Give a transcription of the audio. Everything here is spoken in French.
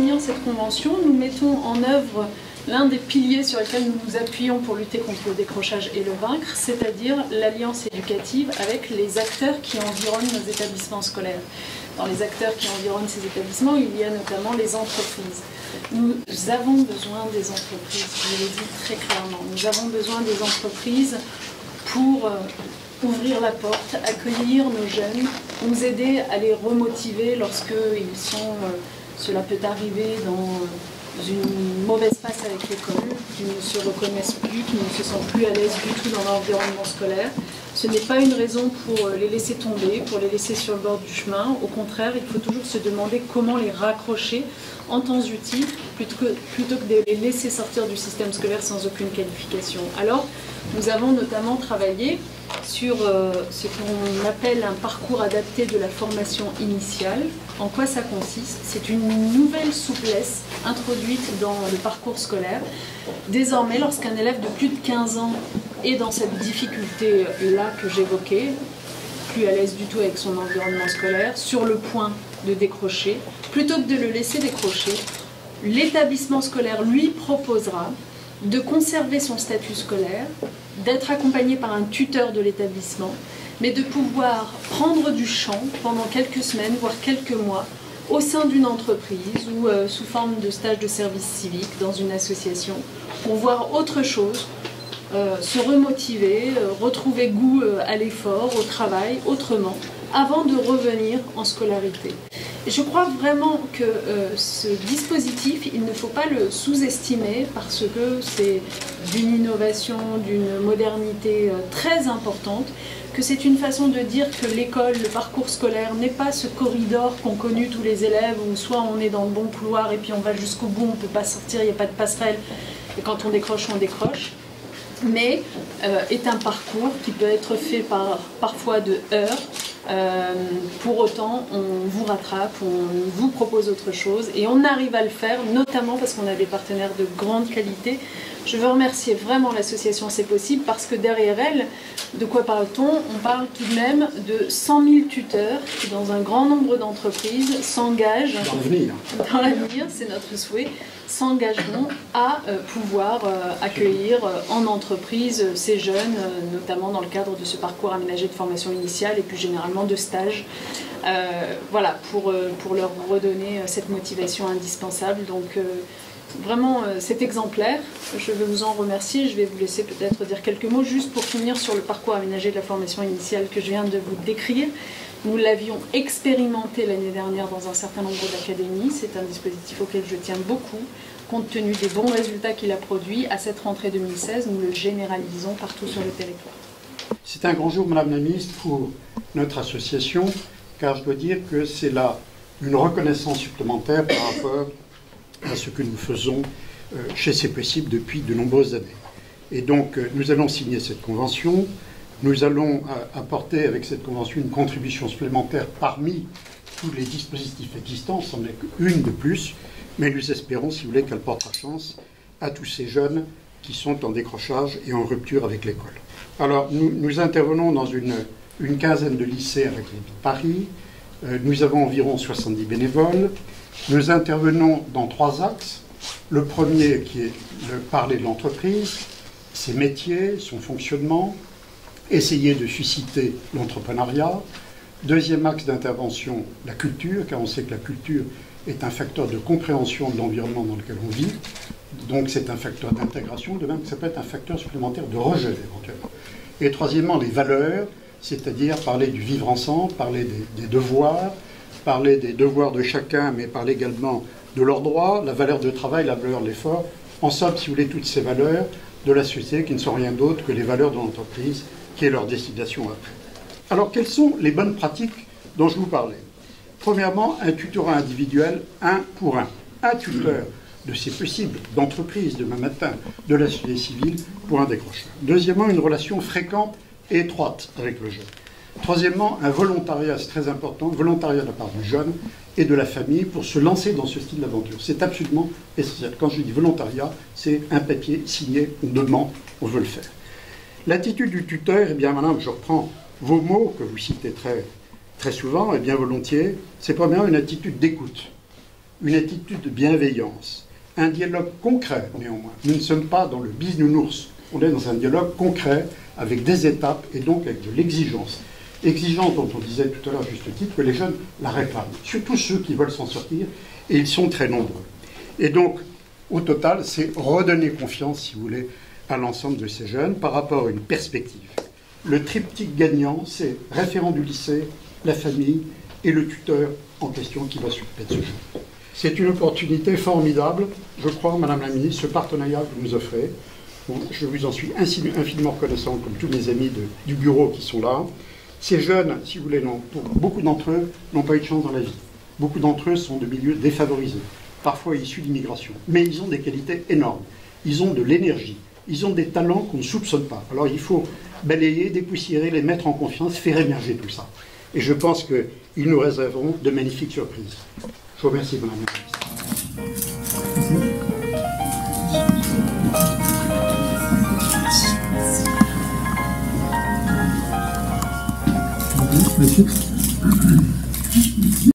signant cette convention, nous mettons en œuvre l'un des piliers sur lesquels nous nous appuyons pour lutter contre le décrochage et le vaincre, c'est-à-dire l'alliance éducative avec les acteurs qui environnent nos établissements scolaires. Dans les acteurs qui environnent ces établissements, il y a notamment les entreprises. Nous avons besoin des entreprises, je le dis très clairement, nous avons besoin des entreprises pour ouvrir la porte, accueillir nos jeunes, nous aider à les remotiver lorsqu'ils sont, cela peut arriver dans une mauvaise passe avec l'école, qui ne se reconnaissent plus, qui ne se sentent plus à l'aise du tout dans l'environnement scolaire. Ce n'est pas une raison pour les laisser tomber, pour les laisser sur le bord du chemin. Au contraire, il faut toujours se demander comment les raccrocher en temps utile, plutôt que de les laisser sortir du système scolaire sans aucune qualification. Alors, nous avons notamment travaillé sur ce qu'on appelle un parcours adapté de la formation initiale. En quoi ça consiste? C'est une nouvelle souplesse introduite dans le parcours scolaire. Désormais, lorsqu'un élève de plus de 15 ans est dans cette difficulté-là que j'évoquais, plus à l'aise du tout avec son environnement scolaire, sur le point de décrocher, plutôt que de le laisser décrocher, l'établissement scolaire lui proposera de conserver son statut scolaire, d'être accompagné par un tuteur de l'établissement, mais de pouvoir prendre du champ pendant quelques semaines, voire quelques mois, au sein d'une entreprise ou sous forme de stage de service civique dans une association, pour voir autre chose, se remotiver, retrouver goût à l'effort, au travail, autrement, avant de revenir en scolarité. Et je crois vraiment que ce dispositif, il ne faut pas le sous-estimer parce que c'est d'une innovation, d'une modernité très importante, que c'est une façon de dire que l'école, le parcours scolaire n'est pas ce corridor qu'ont connu tous les élèves où soit on est dans le bon couloir et puis on va jusqu'au bout, on ne peut pas sortir, il n'y a pas de passerelle et quand on décroche, mais est un parcours qui peut être fait parfois de heurts. Pour autant, on vous rattrape, on vous propose autre chose et on arrive à le faire, notamment parce qu'on a des partenaires de grande qualité. Je veux remercier vraiment l'association C'est Possible parce que derrière elle, de quoi parle-t-on? On parle tout de même de 100 000 tuteurs qui, dans un grand nombre d'entreprises, s'engagent dans l'avenir, c'est notre souhait, s'engageront à pouvoir accueillir en entreprise ces jeunes, notamment dans le cadre de ce parcours aménagé de formation initiale et plus généralement de stage. Voilà, pour leur redonner cette motivation indispensable. Donc vraiment, c'est exemplaire. Je veux vous en remercier. Je vais vous laisser peut-être dire quelques mots juste pour finir sur le parcours aménagé de la formation initiale que je viens de vous décrire. Nous l'avions expérimenté l'année dernière dans un certain nombre d'académies. C'est un dispositif auquel je tiens beaucoup. Compte tenu des bons résultats qu'il a produits, à cette rentrée 2016, nous le généralisons partout sur le territoire. C'est un grand jour, Madame la Ministre, pour notre association, car je dois dire que c'est là une reconnaissance supplémentaire par rapport à ce que nous faisons chez C'est Possible depuis de nombreuses années. Et donc, nous allons signer cette convention. Nous allons apporter avec cette convention une contribution supplémentaire parmi tous les dispositifs existants, c'en est qu'une de plus, mais nous espérons, si vous voulez, qu'elle portera chance à tous ces jeunes qui sont en décrochage et en rupture avec l'école. Alors, nous intervenons dans une quinzaine de lycées avec les de Paris. Nous avons environ 70 bénévoles. Nous intervenons dans 3 axes. Le premier qui est parler de l'entreprise, ses métiers, son fonctionnement, essayer de susciter l'entrepreneuriat. Deuxième axe d'intervention, la culture, car on sait que la culture est un facteur de compréhension de l'environnement dans lequel on vit. Donc c'est un facteur d'intégration, de même que ça peut être un facteur supplémentaire de rejet éventuellement. Et troisièmement, les valeurs, c'est-à-dire parler du vivre ensemble, parler des devoirs, parler des devoirs de chacun, mais parler également de leurs droits, la valeur de travail, la valeur de l'effort. En somme, si vous voulez, toutes ces valeurs de la société qui ne sont rien d'autre que les valeurs de l'entreprise, qui est leur destination après. Alors, quelles sont les bonnes pratiques dont je vous parlais? Premièrement, un tutorat individuel, 1 pour 1. Un tuteur de C'est Possible, d'entreprise, demain matin, de la société civile, pour un décrocheur. Deuxièmement, une relation fréquente et étroite avec le jeune. Troisièmement, un volontariat, c'est très important, volontariat de la part du jeune et de la famille pour se lancer dans ce style d'aventure. C'est absolument essentiel. Quand je dis volontariat, c'est un papier signé, on demande, on veut le faire. L'attitude du tuteur, eh bien, madame, je reprends vos mots que vous citez très souvent, et bien volontiers, c'est premièrement une attitude d'écoute. une attitude de bienveillance, un dialogue concret néanmoins. Nous ne sommes pas dans le bisounours, on est dans un dialogue concret avec des étapes et donc avec de l'exigence. Exigence dont on disait tout à l'heure, juste titre, que les jeunes la réclament, surtout ceux qui veulent s'en sortir, et ils sont très nombreux. Et donc, au total, c'est redonner confiance, si vous voulez, à l'ensemble de ces jeunes par rapport à une perspective. Le triptyque gagnant, c'est référent du lycée, la famille et le tuteur en question qui va s'occuper de ce jeune. C'est une opportunité formidable, je crois, Madame la Ministre, ce partenariat que vous nous offrez. Bon, je vous en suis infiniment reconnaissant, comme tous mes amis du bureau qui sont là. Ces jeunes, si vous voulez, pour beaucoup d'entre eux, n'ont pas eu de chance dans la vie. Beaucoup d'entre eux sont de milieux défavorisés, parfois issus d'immigration. Mais ils ont des qualités énormes. Ils ont de l'énergie. Ils ont des talents qu'on ne soupçonne pas. Alors il faut balayer, dépoussiérer, les mettre en confiance, faire émerger tout ça. Et je pense qu'ils nous réserveront de magnifiques surprises. Je vous remercie, Madame la Ministre. Merci.